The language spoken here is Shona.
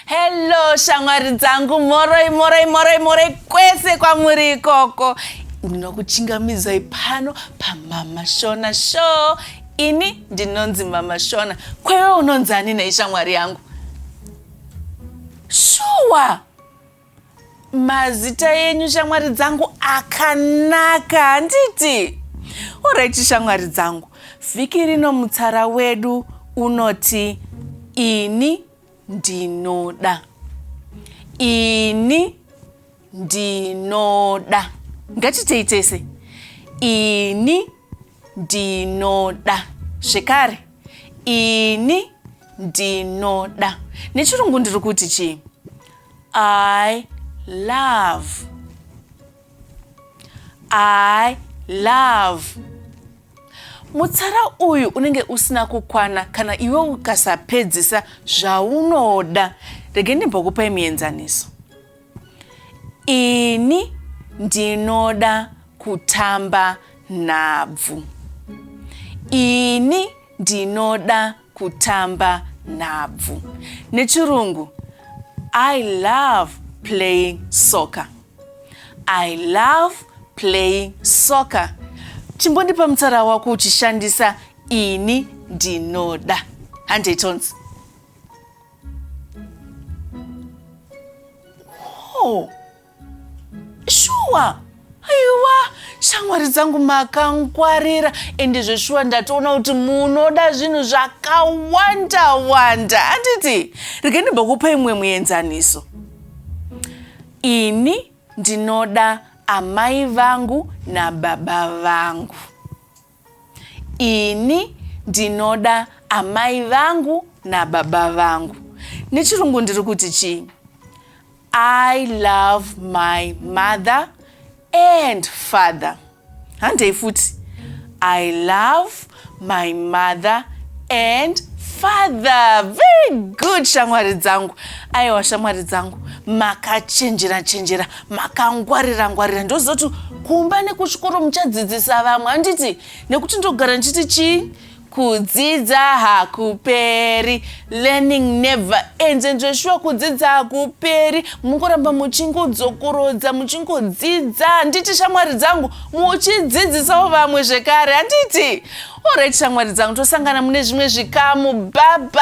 Hello shamwari dzangu, moroi kwese kwamuri ikoko. Ndinokuchingamizai pano paMhamha Shona show. Ini ndinonzi Mhamha Shona. Kwewe unonzi ani nei shamwari yangu? Shuwa! Mazita yenyu shamwari dzangu akanaka, handiti? Alright shamwari dzangu, vhiki rino mutsara wedu unoti ini ndinoda. Ini ndinoda. Ngatiteitese. Ini ndinoda. Zvekare. Ini ndinoda. Nechirungu ndiri kuti chii? I love. I love. Mutsara uyu unenge usina kukwana kana iwe ukasapedzisa zvaunoda. Rege ndimbokupai muenzaniso. Ini ndinoda kutamba nhabvu. Ini ndinoda kutamba nhabvu. Nechirungu, I love playing soccer. I love playing soccer. Chimbondipa mutsara wako uchishandisa ini ndinoda. Handeitonzi. Oh, shuwa. Aiwa, shamwari dzangu makangwarira. Ende zveshuwa ndatoona kuti munoda zvinhu zvakawanda. Handiti? Rege ndimbokupai imwe muenzaniso. Ini ndinoda amai vangu nababa vangu. Ini ndinoda amai vangu nababa vangu. Nechirungu ndiri kuti chii? I love my mother and father. Handei futi. I love my mother and father. Very good shamwari dzangu. Aiwa shamwari dzangu, makachenjera, makangwarira. Ndozoti kumba nekuchikoro muchadzidzisa vamwe, handiti? Nekuti ndogara ndichiti chii? Kudzidza hakuperi. Learning never ends. Ndoshua kudzidza hakuperi. Mungoramba muchingodzokorodza, muchingodzidza. Handiti shamwari dzangu, muchidzidzisawo vamwe zvekare, handiti? Alright shamwari dzangu, tosangana mune zvimwe zvikamu. Bye bye.